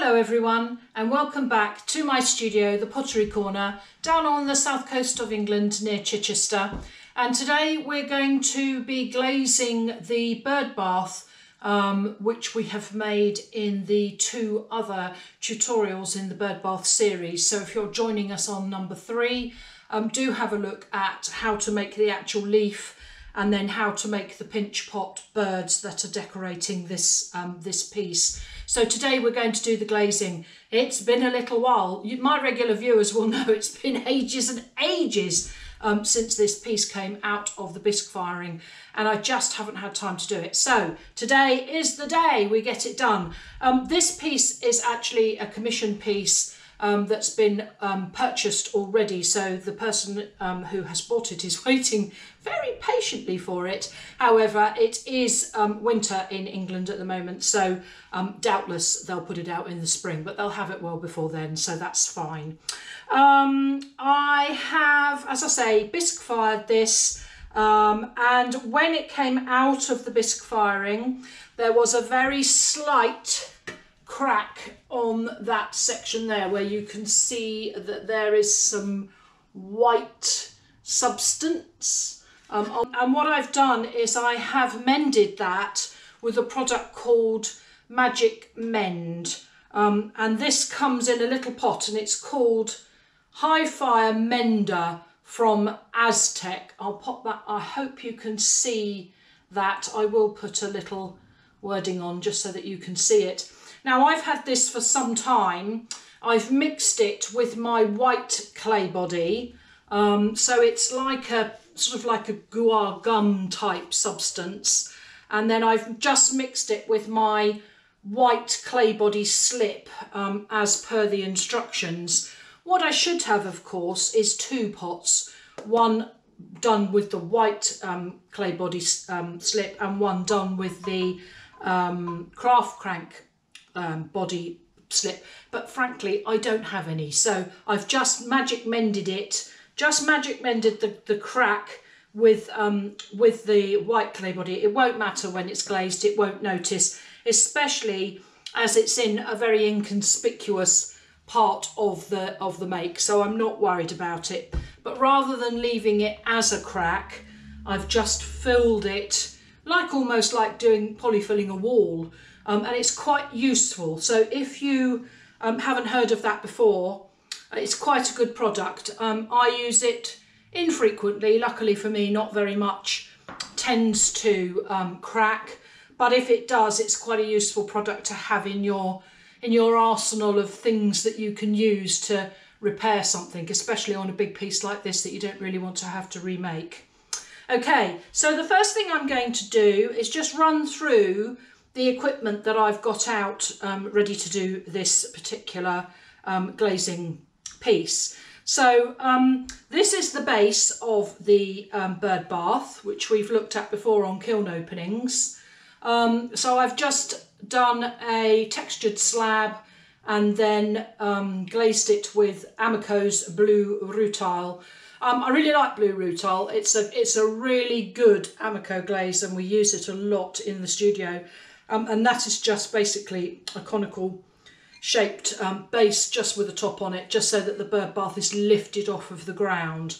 Hello everyone and welcome back to my studio, the Pottery Corner, down on the south coast of England near Chichester. And today we're going to be glazing the bird bath which we have made in the two other tutorials in the bird bath series. So if you're joining us on number 3, do have a look at how to make the actual leaf and then how to make the pinch pot birds that are decorating this, this piece. So today we're going to do the glazing. It's been a little while. My regular viewers will know it's been ages and ages since this piece came out of the bisque firing, and I just haven't had time to do it. So today is the day we get it done. This piece is actually a commission piece that's been purchased already, so the person who has bought it is waiting very patiently for it. However, it is winter in England at the moment, so doubtless they'll put it out in the spring, but they'll have it well before then, so that's fine. I have, as I say, bisque fired this, and when it came out of the bisque firing, there was a very slight crack on that section there where you can see that there is some white substance. And what I've done is I have mended that with a product called Magic Mend. And this comes in a little pot and it's called High Fire Mender from Aztec. I'll pop that, I hope you can see that. I will put a little wording on just so that you can see it. Now I've had this for some time. I've mixed it with my white clay body. So it's like a sort of like a guar gum type substance. And then I've just mixed it with my white clay body slip as per the instructions. What I should have, of course, is 2 pots. One done with the white clay body slip and one done with the craft crank body slip, but frankly I don't have any, so I've just magic mended it, the crack with the white clay body. It won't matter when it's glazed, it won't notice, especially as it's in a very inconspicuous part of the make, so I'm not worried about it. But rather than leaving it as a crack, I've just filled it like almost like doing polyfilling a wall. And it's quite useful. So if you haven't heard of that before, it's quite a good product. I use it infrequently, luckily for me, not very much, tends to crack. But if it does, it's quite a useful product to have in your arsenal of things that you can use to repair something, especially on a big piece like this that you don't really want to have to remake. Okay, so the first thing I'm going to do is just run through the equipment that I've got out ready to do this particular glazing piece. So this is the base of the bird bath, which we've looked at before on kiln openings. So I've just done a textured slab and then glazed it with Amaco's blue rutile. I really like blue rutile. It's a really good Amaco glaze and we use it a lot in the studio. And that is just basically a conical shaped base just with a top on it, just so that the bird bath is lifted off of the ground.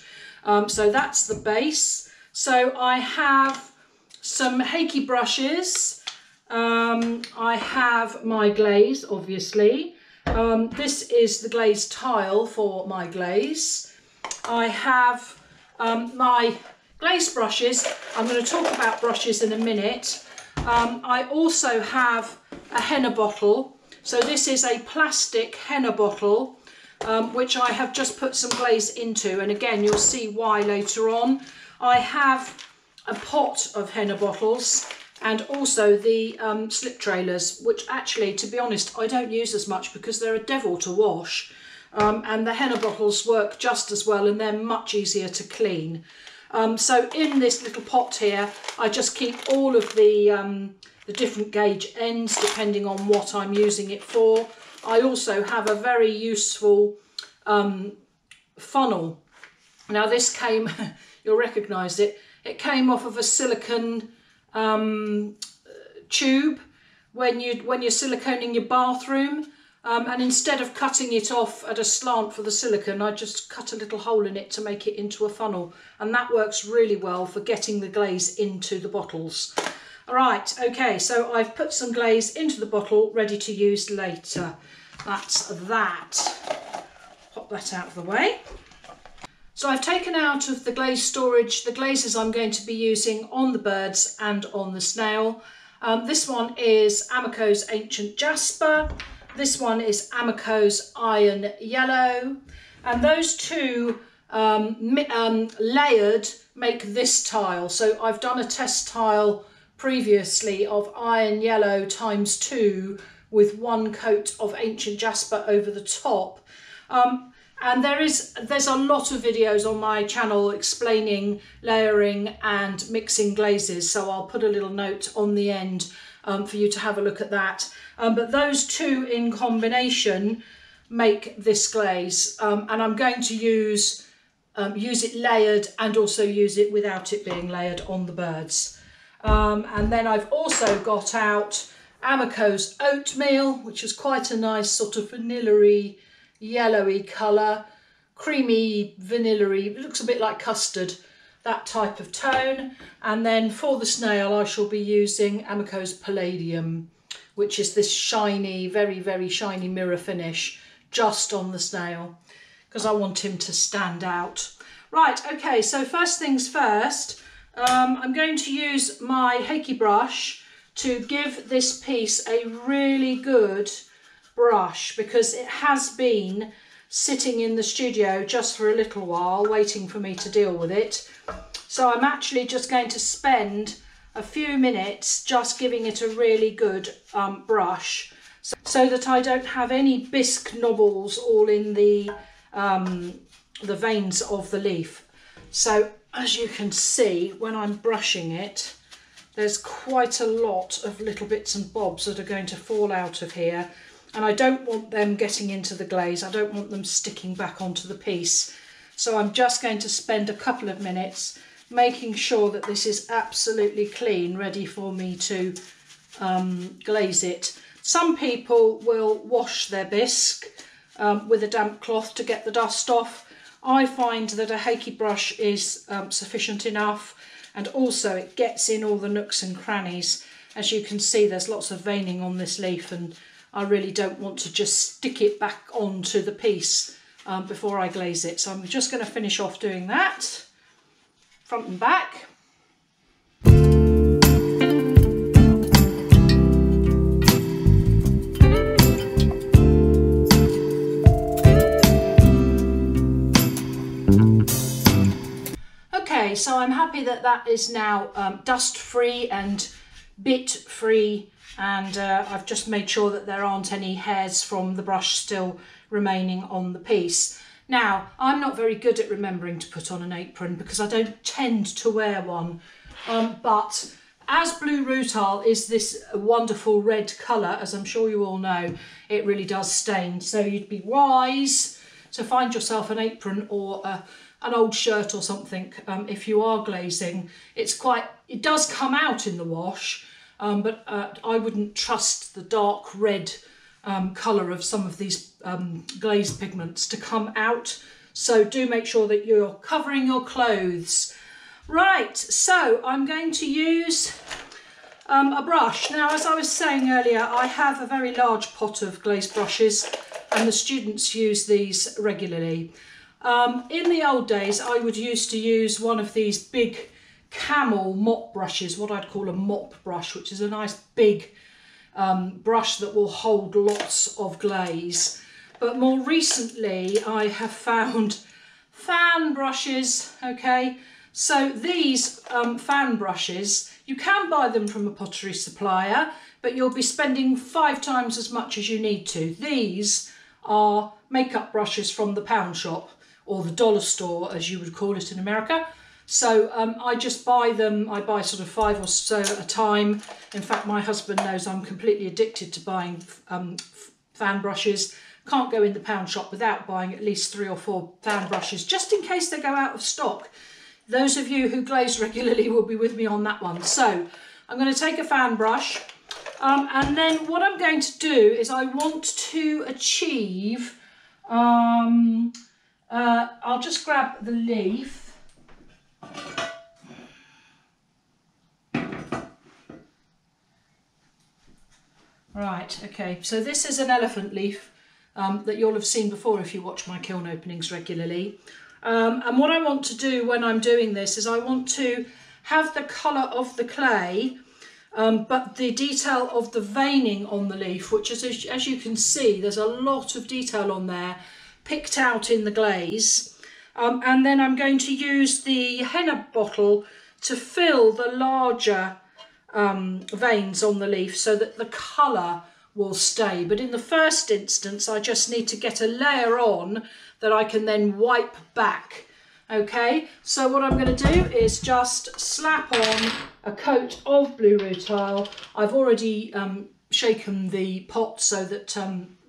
So that's the base. So I have some Hakey brushes. I have my glaze, obviously. This is the glaze tile for my glaze. I have my glaze brushes. I'm going to talk about brushes in a minute. I also have a henna bottle. So this is a plastic henna bottle, which I have just put some glaze into. And again, you'll see why later on. I have a pot of henna bottles and also the slip trailers, which actually, to be honest, I don't use as much because they're a devil to wash. And the henna bottles work just as well and they're much easier to clean. So in this little pot here, I just keep all of the different gauge ends depending on what I'm using it for. I also have a very useful funnel. Now this came, you'll recognise it, it came off of a silicone tube when you're siliconing your bathroom. and instead of cutting it off at a slant for the silicone, I just cut a little hole in it to make it into a funnel, and that works really well for getting the glaze into the bottles. All right, okay, so I've put some glaze into the bottle ready to use later. That's that. Pop that out of the way. So I've taken out of the glaze storage the glazes I'm going to be using on the birds and on the snail. This one is Amaco's Ancient Jasper. This one is Amaco's Iron Yellow. And those two layered make this tile. So I've done a test tile previously of Iron Yellow ×2 with 1 coat of Ancient Jasper over the top. And there's a lot of videos on my channel explaining layering and mixing glazes, so I'll put a little note on the end for you to have a look at that. But those two in combination make this glaze, and I'm going to use it layered and also use it without it being layered on the birds. And then I've also got out Amaco's Oatmeal, which is quite a nice sort of vanilla-y, yellowy colour, creamy, vanilla-y, it looks a bit like custard, that type of tone. And then for the snail I shall be using Amaco's Palladium, which is this shiny, very, very shiny mirror finish just on the snail, because I want him to stand out. Right, okay, so first things first, I'm going to use my Hakey brush to give this piece a really good brush, because it has been sitting in the studio just for a little while waiting for me to deal with it. So I'm actually just going to spend a few minutes just giving it a really good brush, so that I don't have any bisque knobbles all in the veins of the leaf. So as you can see, when I'm brushing it, there's quite a lot of little bits and bobs that are going to fall out of here. And I don't want them getting into the glaze. I don't want them sticking back onto the piece. So I'm just going to spend a couple of minutes making sure that this is absolutely clean, ready for me to glaze it. Some people will wash their bisque with a damp cloth to get the dust off. I find that a Hakey brush is sufficient enough, and also it gets in all the nooks and crannies. As you can see, there's lots of veining on this leaf, and I really don't want to just stick it back onto the piece before I glaze it. So I'm just going to finish off doing that, front and back. Okay, so I'm happy that that is now dust free and bit free, and I've just made sure that there aren't any hairs from the brush still remaining on the piece. Now, I'm not very good at remembering to put on an apron because I don't tend to wear one, but as blue rutile is this wonderful red colour, as I'm sure you all know, it really does stain. So you'd be wise to find yourself an apron or an old shirt or something if you are glazing. It does come out in the wash, but I wouldn't trust the dark red colour of some of these glaze pigments to come out. So do make sure that you're covering your clothes. Right, so I'm going to use a brush. Now, as I was saying earlier, I have a very large pot of glazed brushes, and the students use these regularly. In the old days, I would used to use one of these big camel mop brushes, what I'd call a mop brush, which is a nice big brush that will hold lots of glaze. But more recently, I have found fan brushes, okay? So these fan brushes, you can buy them from a pottery supplier, but you'll be spending 5 times as much as you need to. These are makeup brushes from the pound shop, or the dollar store, as you would call it in America. So I just buy them. I buy sort of 5 or so at a time. In fact, my husband knows I'm completely addicted to buying fan brushes. Can't go in the pound shop without buying at least 3 or 4 fan brushes, just in case they go out of stock. Those of you who glaze regularly will be with me on that one. So I'm going to take a fan brush. And then what I'm going to do is I want to achieve, I'll just grab the leaf. Right, okay, so this is an elephant leaf that you'll have seen before if you watch my kiln openings regularly. And what I want to do when I'm doing this is I want to have the colour of the clay, but the detail of the veining on the leaf, which is, as you can see, there's a lot of detail on there, picked out in the glaze. And then I'm going to use the henna bottle to fill the larger veins on the leaf so that the colour will stay. But in the first instance, I just need to get a layer on that I can then wipe back. Okay, so what I'm going to do is just slap on a coat of blue rutile. I've already shaken the pot so that,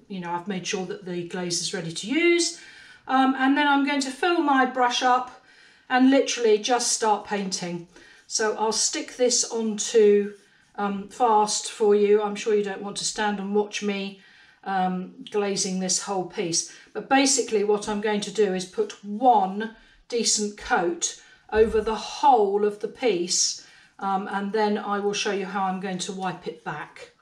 you know, I've made sure that the glaze is ready to use. And then I'm going to fill my brush up and literally just start painting. So I'll stick this onto fast for you. I'm sure you don't want to stand and watch me glazing this whole piece. But basically what I'm going to do is put one decent coat over the whole of the piece, and then I will show you how I'm going to wipe it back.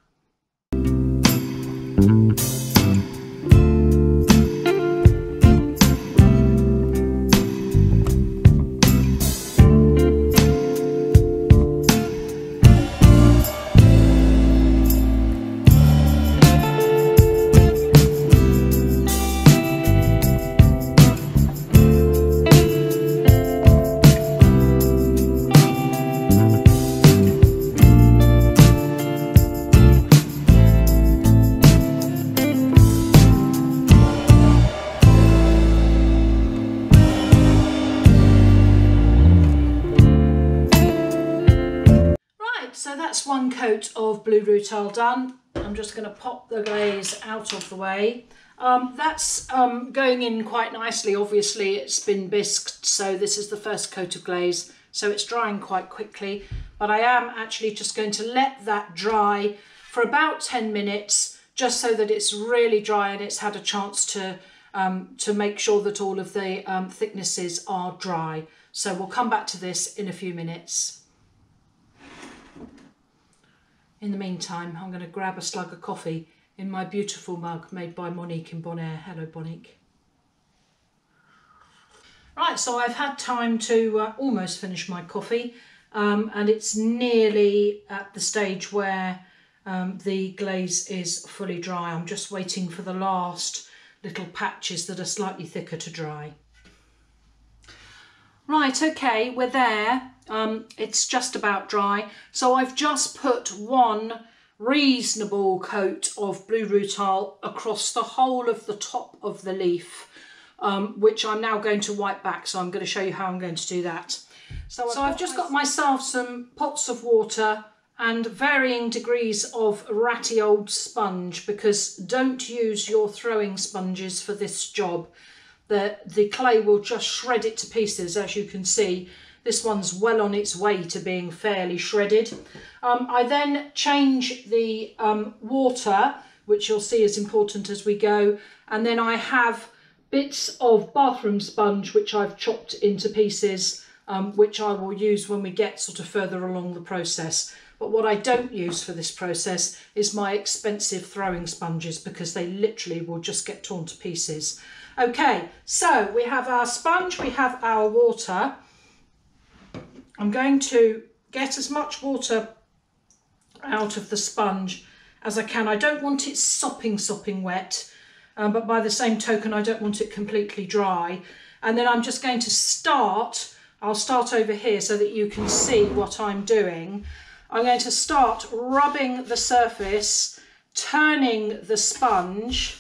So that's one coat of blue rutile done. I'm just going to pop the glaze out of the way. That's going in quite nicely. Obviously it's been bisqued, so this is the first coat of glaze, so it's drying quite quickly. But I am actually just going to let that dry for about 10 minutes, just so that it's really dry and it's had a chance to make sure that all of the thicknesses are dry. So we'll come back to this in a few minutes. In the meantime, I'm going to grab a slug of coffee in my beautiful mug made by Monique in Bonaire. Hello, Monique. Right, so I've had time to almost finish my coffee, and it's nearly at the stage where the glaze is fully dry. I'm just waiting for the last little patches that are slightly thicker to dry. Right, okay, we're there. It's just about dry. So I've just put one reasonable coat of blue rutile across the whole of the top of the leaf, which I'm now going to wipe back. So I'm going to show you how I'm going to do that. So I've just got myself some pots of water and varying degrees of ratty old sponge, because don't use your throwing sponges for this job. The clay will just shred it to pieces, as you can see. This one's well on its way to being fairly shredded. I then change the water, which you'll see is important as we go. And then I have bits of bathroom sponge, which I've chopped into pieces, which I will use when we get sort of further along the process. But what I don't use for this process is my expensive throwing sponges, because they literally will just get torn to pieces. Okay, so we have our sponge, we have our water. I'm going to get as much water out of the sponge as I can. I don't want it sopping wet, but by the same token, I don't want it completely dry. And then I'm just going to start, I'll start over here so that you can see what I'm doing. I'm going to start rubbing the surface, turning the sponge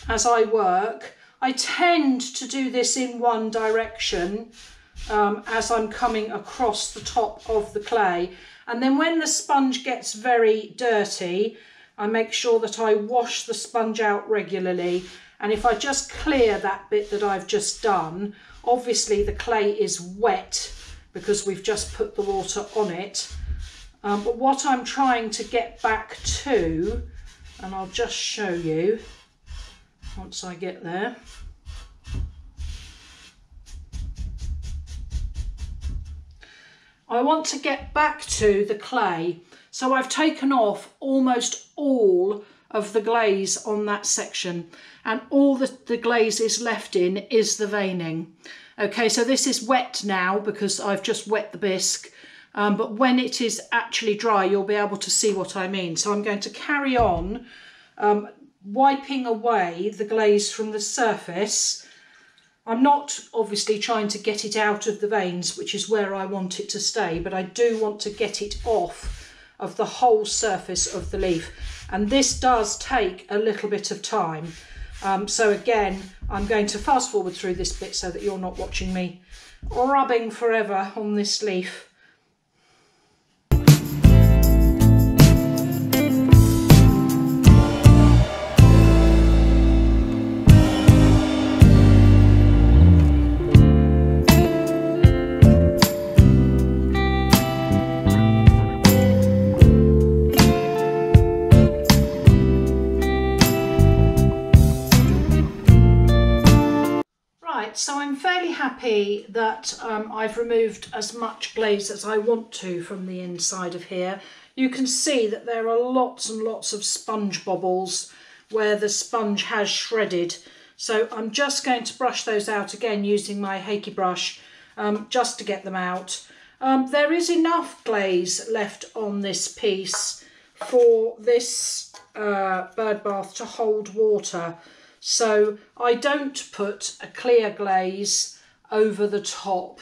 as I work. I tend to do this in one direction as I'm coming across the top of the clay. And then when the sponge gets very dirty, I make sure that I wash the sponge out regularly. And if I just clear that bit that I've just done, obviously the clay is wet because we've just put the water on it. But what I'm trying to get back to, and I'll just show you once I get there. I want to get back to the clay. So I've taken off almost all of the glaze on that section, and all the glaze is left in is the veining. Okay, so this is wet now because I've just wet the bisque, but when it is actually dry, you'll be able to see what I mean. So I'm going to carry on wiping away the glaze from the surface. I'm not obviously trying to get it out of the veins, which is where I want it to stay, but I do want to get it off of the whole surface of the leaf. And this does take a little bit of time. So again, I'm going to fast forward through this bit so that you're not watching me rubbing forever on this leaf. So I'm fairly happy that I've removed as much glaze as I want to from the inside of here. You can see that there are lots and lots of sponge bobbles where the sponge has shredded. So I'm just going to brush those out again using my Hakey brush just to get them out. There is enough glaze left on this piece for this bird bath to hold water. So I don't put a clear glaze over the top.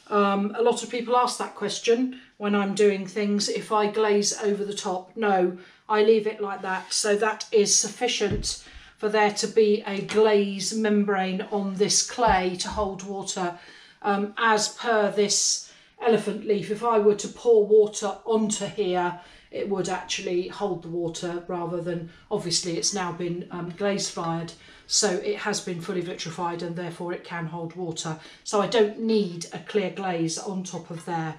A lot of people ask that question when I'm doing things, if I glaze over the top. No, I leave it like that. So that is sufficient for there to be a glaze membrane on this clay to hold water. As per this elephant leaf, if I were to pour water onto here, it would actually hold the water rather than, obviously it's now been glaze fired, so it has been fully vitrified and therefore it can hold water. So I don't need a clear glaze on top of there.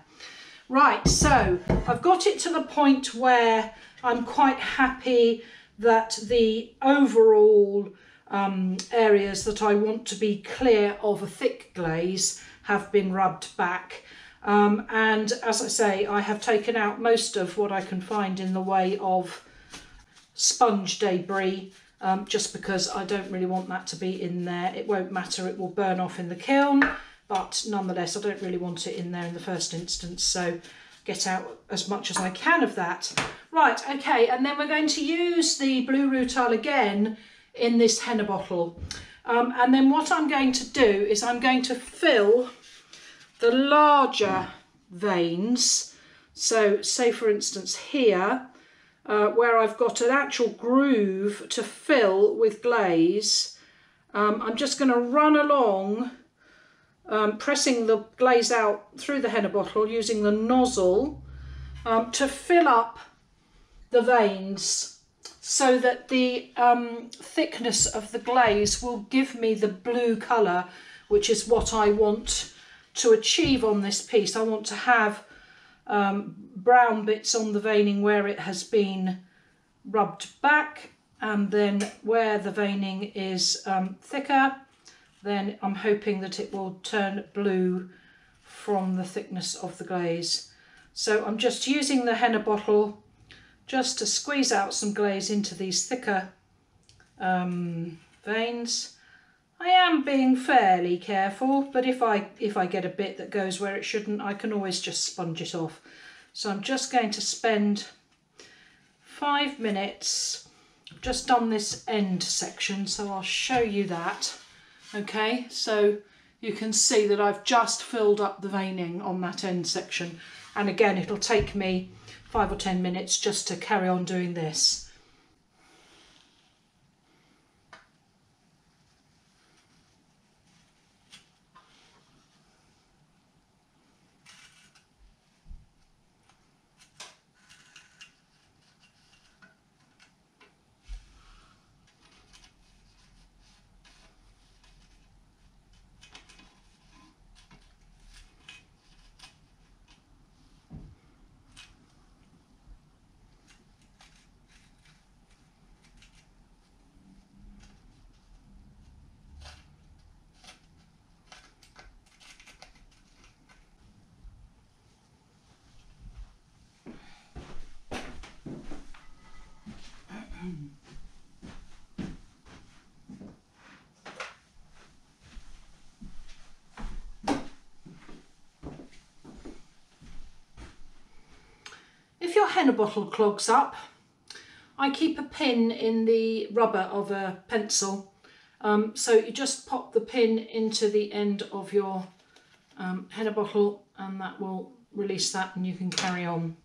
Right, so I've got it to the point where I'm quite happy that the overall areas that I want to be clear of a thick glaze have been rubbed back. And as I say, I have taken out most of what I can find in the way of sponge debris, just because I don't really want that to be in there. It won't matter, it will burn off in the kiln, but nonetheless I don't really want it in there in the first instance, so get out as much as I can of that. Right, okay, and then we're going to use the blue rutile again in this henna bottle, and then what I'm going to do is I'm going to fill the larger veins. So say for instance here, where I've got an actual groove to fill with glaze, I'm just going to run along, pressing the glaze out through the henna bottle using the nozzle to fill up the veins, so that the thickness of the glaze will give me the blue colour, which is what I want to achieve on this piece. I want to have brown bits on the veining where it has been rubbed back, and then where the veining is thicker, then I'm hoping that it will turn blue from the thickness of the glaze. So I'm just using the henna bottle just to squeeze out some glaze into these thicker veins. I am being fairly careful, but if I get a bit that goes where it shouldn't, I can always just sponge it off. So I'm just going to spend 5 minutes. I've just done this end section, so I'll show you that. Okay, so you can see that I've just filled up the veining on that end section. And again, it'll take me 5 or 10 minutes just to carry on doing this. If your henna bottle clogs up, I keep a pin in the rubber of a pencil, so you just pop the pin into the end of your henna bottle and that will release that and you can carry on.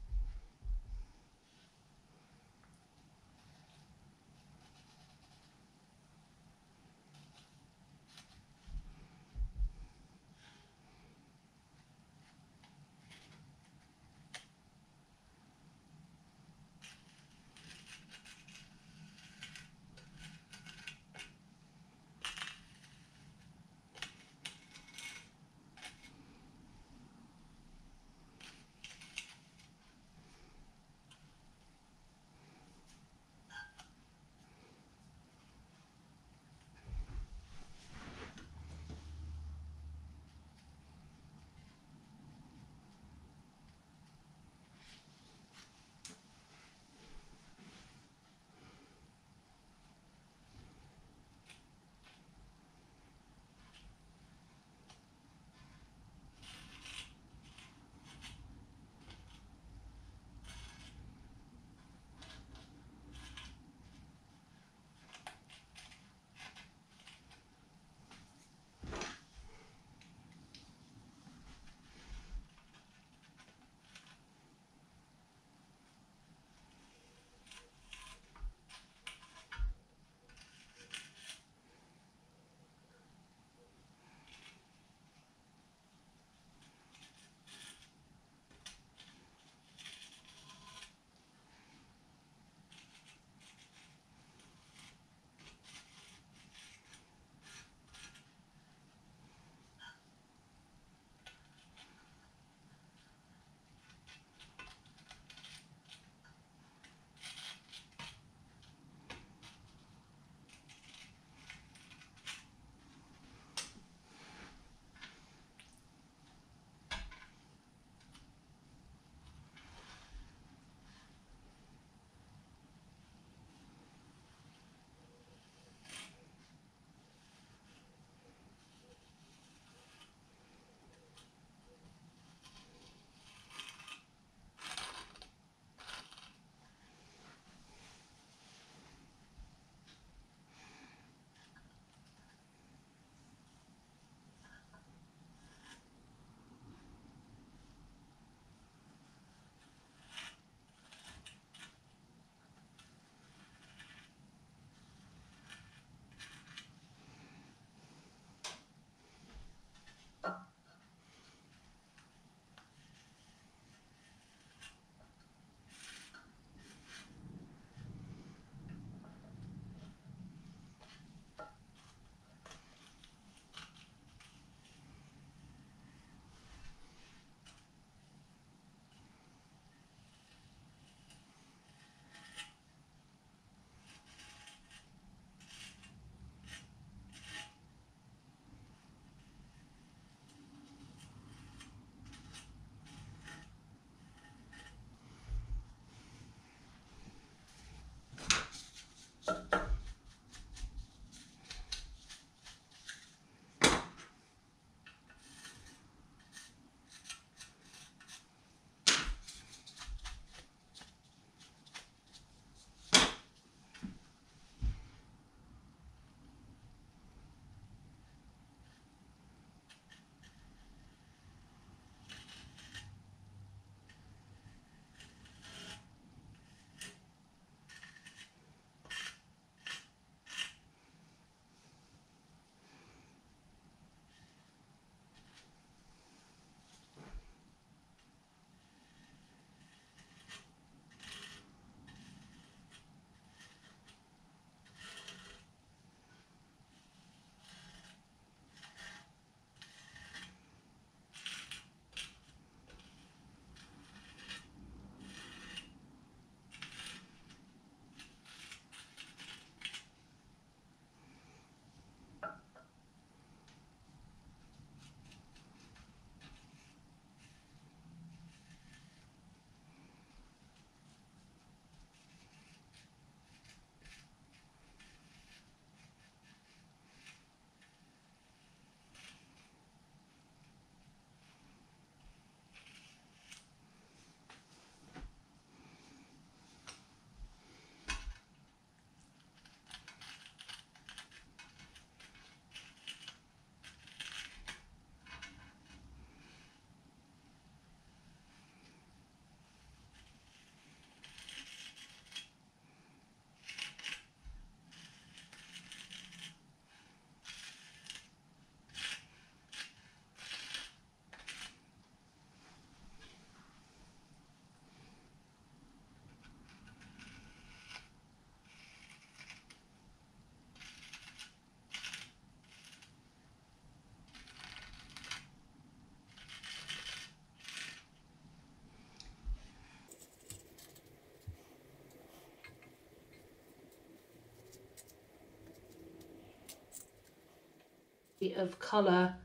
of colour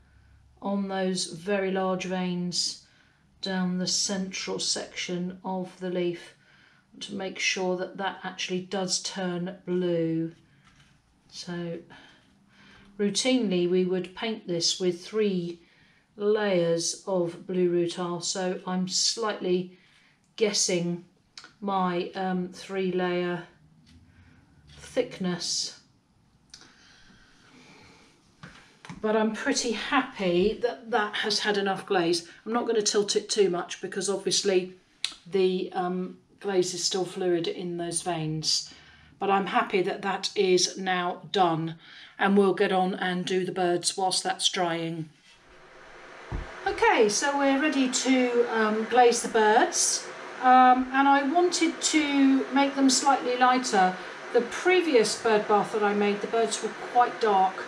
on those very large veins down the central section of the leaf to make sure that that actually does turn blue. So routinely we would paint this with 3 layers of blue rutile, so I'm slightly guessing my 3-layer thickness, but I'm pretty happy that that has had enough glaze. I'm not going to tilt it too much because obviously the glaze is still fluid in those veins, but I'm happy that that is now done, and we'll get on and do the birds whilst that's drying. Okay, so we're ready to glaze the birds, and I wanted to make them slightly lighter. The previous bird bath that I made, the birds were quite dark.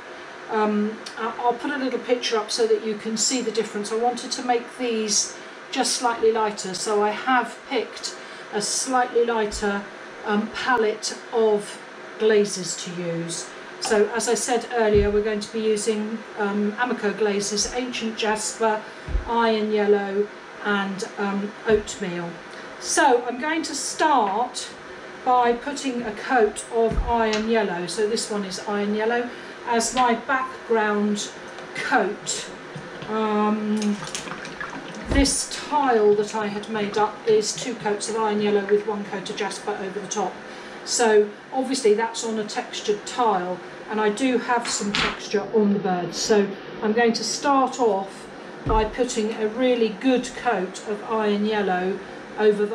I'll put a little picture up so that you can see the difference. I wanted to make these just slightly lighter, so I have picked a slightly lighter palette of glazes to use. So as I said earlier, we're going to be using Amaco glazes, Ancient Jasper, Iron Yellow and Oatmeal. So I'm going to start by putting a coat of Iron Yellow, so this one is Iron Yellow, as my background coat. This tile that I had made up is 2 coats of Iron Yellow with 1 coat of Jasper over the top. So obviously that's on a textured tile, and I do have some texture on the birds. So I'm going to start off by putting a really good coat of Iron Yellow over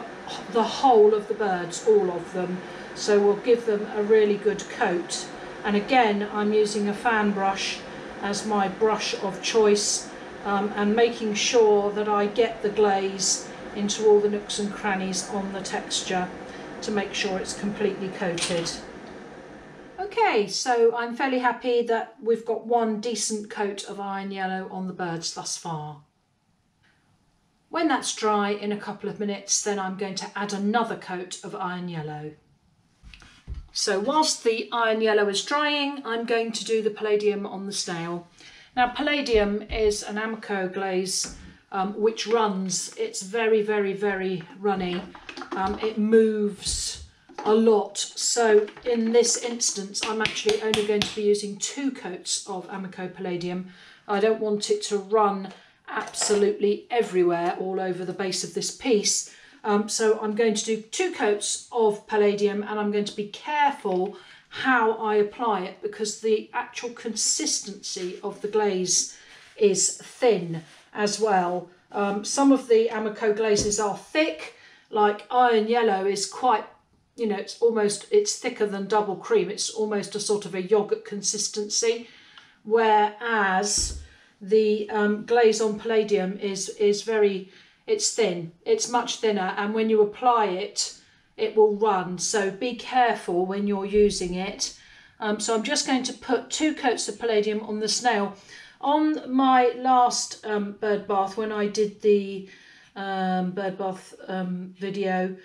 the whole of the birds, all of them. So we'll give them a really good coat. And again, I'm using a fan brush as my brush of choice, and making sure that I get the glaze into all the nooks and crannies on the texture to make sure it's completely coated. Okay, so I'm fairly happy that we've got 1 decent coat of Iron Yellow on the birds thus far. When that's dry in a couple of minutes, then I'm going to add another coat of Iron Yellow. So whilst the Iron Yellow is drying, I'm going to do the Palladium on the snail. Now Palladium is an Amaco glaze which runs. It's very, very, very runny. It moves a lot. So in this instance, I'm actually only going to be using 2 coats of Amaco Palladium. I don't want it to run absolutely everywhere all over the base of this piece. So I'm going to do 2 coats of Palladium, and I'm going to be careful how I apply it because the actual consistency of the glaze is thin as well. Some of the Amaco glazes are thick, like Iron Yellow is quite, you know, it's thicker than double cream. It's almost a sort of a yogurt consistency, whereas the glaze on Palladium is it's thin. It's much thinner, and when you apply it, it will run. So be careful when you're using it. So I'm just going to put 2 coats of Palladium on the snail. On my last bird bath, when I did the bird bath video,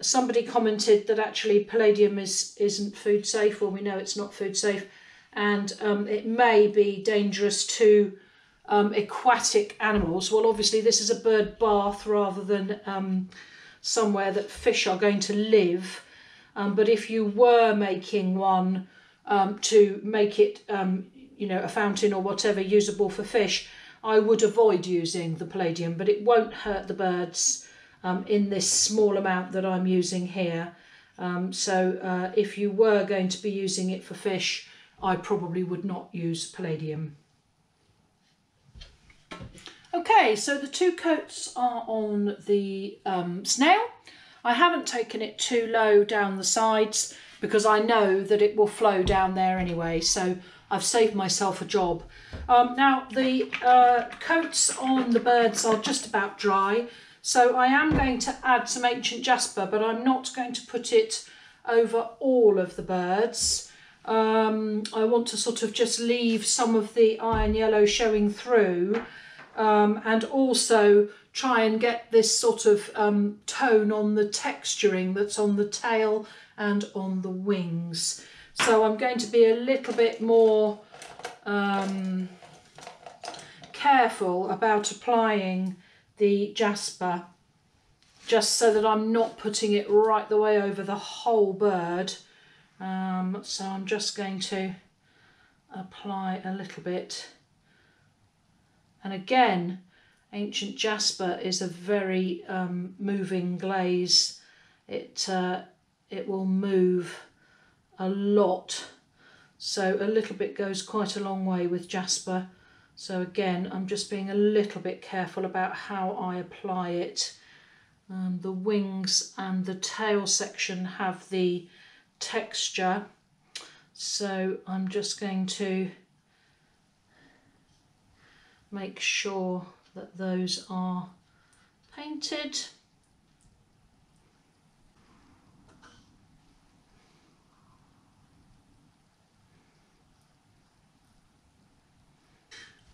somebody commented that actually Palladium isn't food safe. Well, we know it's not food safe, and it may be dangerous to aquatic animals. Well, obviously this is a bird bath rather than somewhere that fish are going to live, but if you were making one to make it you know, a fountain or whatever usable for fish, I would avoid using the Palladium, but it won't hurt the birds in this small amount that I'm using here. So if you were going to be using it for fish, I probably would not use Palladium. Okay, so the 2 coats are on the snail. I haven't taken it too low down the sides because I know that it will flow down there anyway, so I've saved myself a job. Now the coats on the birds are just about dry, so I am going to add some Ancient Jasper, but I'm not going to put it over all of the birds. I want to sort of just leave some of the Iron Yellow showing through, and also try and get this sort of tone on the texturing that's on the tail and on the wings. So I'm going to be a little bit more careful about applying the jasper, just so that I'm not putting it right the way over the whole bird. So I'm just going to apply a little bit. And again, ancient jasper is a very moving glaze. It will move a lot, so a little bit goes quite a long way with jasper. So again, I'm just being a little bit careful about how I apply it. The wings and the tail section have the texture, so I'm just going to make sure that those are painted.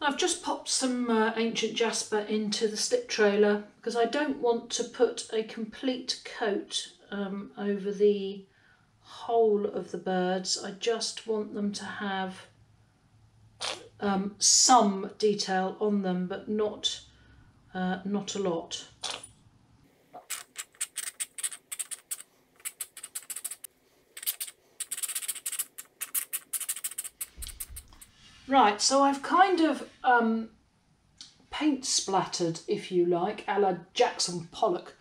I've just popped some ancient jasper into the slip trailer because I don't want to put a complete coat over the whole of the birds. I just want them to have some detail on them, but not a lot. Right, so I've kind of paint splattered, if you like, a la Jackson Pollock,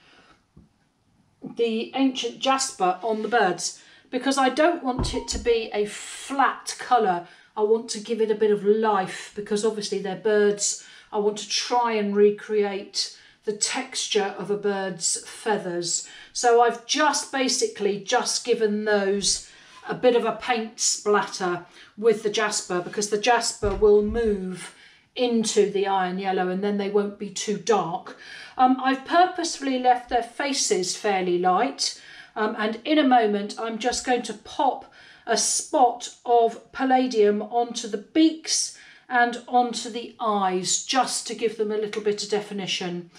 the ancient jasper on the birds, because I don't want it to be a flat colour. I want to give it a bit of life, because obviously they're birds. I want to try and recreate the texture of a bird's feathers. So I've just basically just given those a bit of a paint splatter with the jasper, because the jasper will move into the iron yellow and then they won't be too dark. I've purposefully left their faces fairly light, and in a moment I'm just going to pop a spot of palladium onto the beaks and onto the eyes, just to give them a little bit of definition.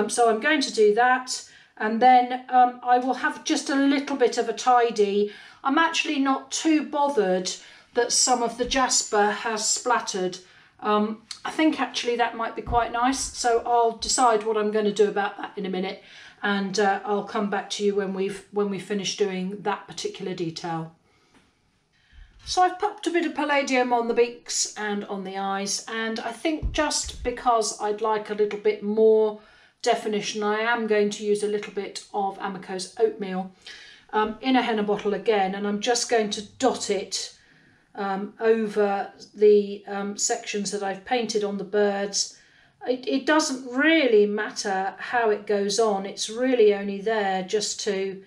So I'm going to do that, and then I will have just a little bit of a tidy. I'm actually not too bothered that some of the jasper has splattered. I think actually that might be quite nice, so I'll decide what I'm going to do about that in a minute, and I'll come back to you when we finish doing that particular detail. So I've popped a bit of palladium on the beaks and on the eyes, and I think just because I'd like a little bit more definition, I am going to use a little bit of Amaco's oatmeal in a henna bottle again, and I'm just going to dot it over the sections that I've painted on the birds. It doesn't really matter how it goes on, it's really only there just to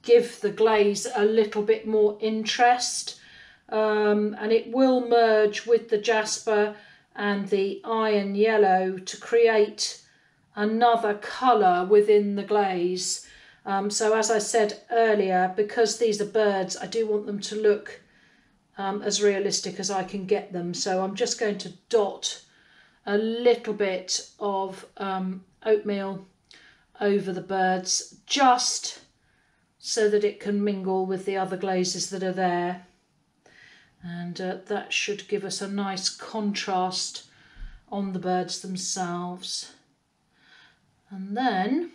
give the glaze a little bit more interest, and it will merge with the jasper and the iron yellow to create another colour within the glaze. So as I said earlier, because these are birds, I do want them to look as realistic as I can get them. So I'm just going to dot a little bit of oatmeal over the birds, just so that it can mingle with the other glazes that are there. And that should give us a nice contrast on the birds themselves. And then,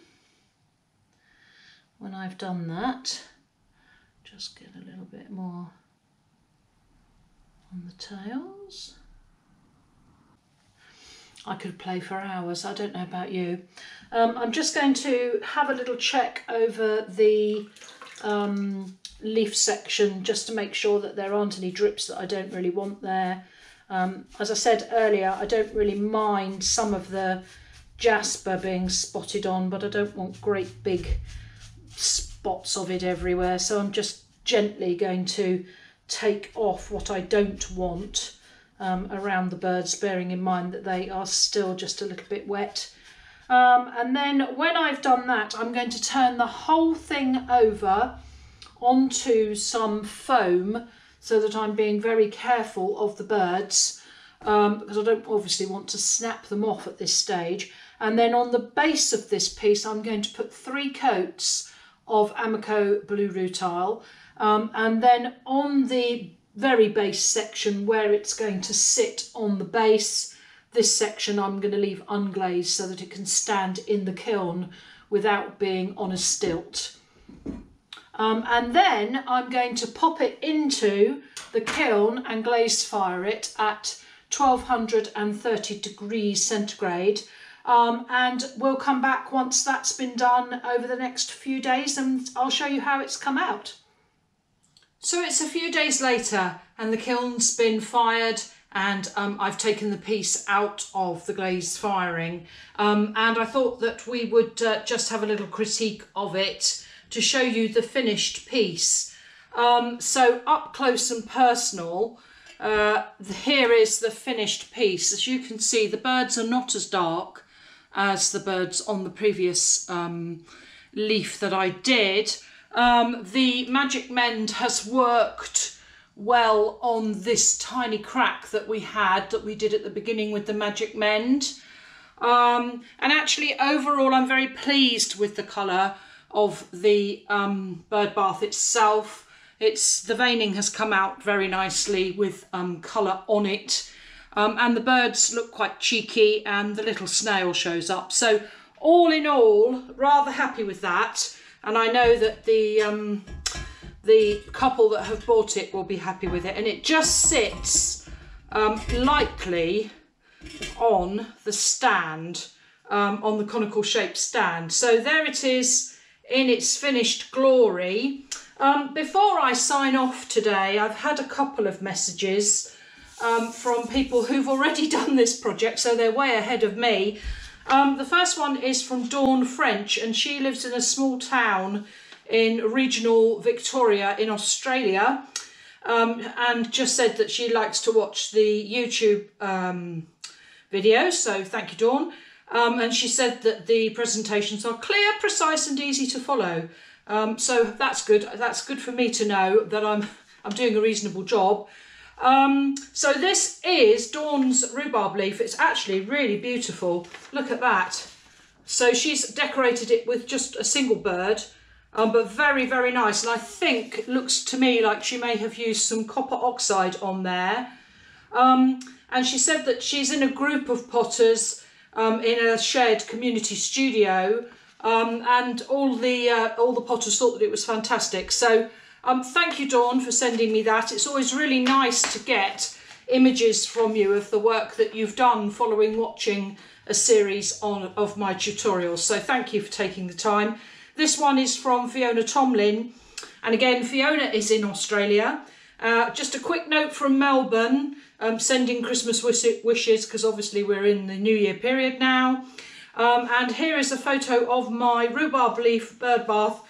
when I've done that, just get a little bit more on the tails. I could play for hours, I don't know about you. I'm just going to have a little check over the leaf section, just to make sure that there aren't any drips that I don't really want there. As I said earlier, I don't really mind some of the jasper being spotted on, but I don't want great big spots of it everywhere, so I'm just gently going to take off what I don't want around the birds, bearing in mind that they are still just a little bit wet. And then when I've done that, I'm going to turn the whole thing over onto some foam, so that I'm being very careful of the birds, because I don't obviously want to snap them off at this stage. And then on the base of this piece, I'm going to put 3 coats of Amaco blue rutile, and then on the very base section where it's going to sit on the base, this section I'm going to leave unglazed so that it can stand in the kiln without being on a stilt. And then I'm going to pop it into the kiln and glaze fire it at 1230 degrees centigrade. And we'll come back once that's been done over the next few days, and I'll show you how it's come out. So it's a few days later and the kiln's been fired, and I've taken the piece out of the glazed firing, and I thought that we would just have a little critique of it to show you the finished piece. So up close and personal, here is the finished piece. As you can see, the birds are not as dark as the birds on the previous leaf that I did. The Magic Mend has worked well on this tiny crack that we did at the beginning with the Magic Mend. And actually overall I'm very pleased with the colour of the bird bath itself. The veining has come out very nicely with colour on it, and the birds look quite cheeky, and the little snail shows up. So all in all, rather happy with that, and I know that the couple that have bought it will be happy with it. And it just sits lightly on the stand, on the conical shaped stand. So there it is in its finished glory. Before I sign off today, I've had a couple of messages from people who've already done this project, so they're way ahead of me. The first one is from Dawn French, and she lives in a small town in regional Victoria in Australia, and just said that she likes to watch the YouTube videos, so thank you, Dawn. And she said that the presentations are clear, precise and easy to follow. So that's good. That's good for me to know that I'm doing a reasonable job. So this is Dawn's rhubarb leaf. It's actually really beautiful. Look at that. So she's decorated it with just a single bird, but very, very nice. And I think it looks to me like she may have used some copper oxide on there. And she said that she's in a group of potters in a shared community studio, and all the potters thought that it was fantastic. So thank you, Dawn, for sending me that. It's always really nice to get images from you of the work that you've done following watching a series of my tutorials. So thank you for taking the time. This one is from Fiona Tomlin, and again, Fiona is in Australia. Just a quick note from Melbourne, sending Christmas wishes, because obviously we're in the New Year period now. And here is a photo of my rhubarb leaf bird bath,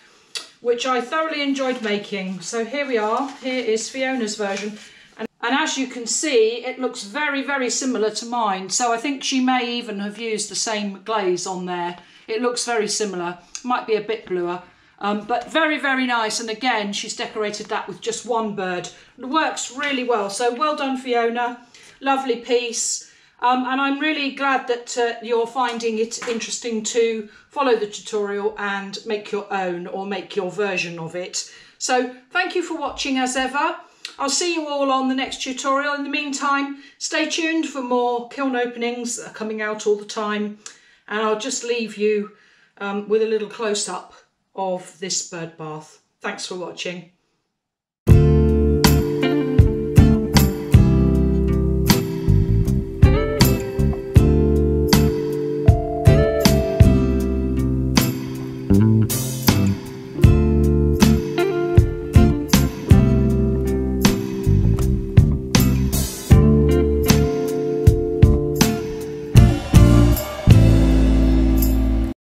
which I thoroughly enjoyed making. So here we are. Here is Fiona's version. And as you can see, it looks very, very similar to mine. So I think she may even have used the same glaze on there. It looks very similar. Might be a bit bluer. But very, very nice. And again, she's decorated that with just one bird. It works really well. So well done, Fiona. Lovely piece. And I'm really glad that you're finding it interesting to follow the tutorial and make your own, or make your version of it. So thank you for watching as ever. I'll see you all on the next tutorial. In the meantime, stay tuned for more kiln openings that are coming out all the time. And I'll just leave you with a little close-up of this bird bath. Thanks for watching.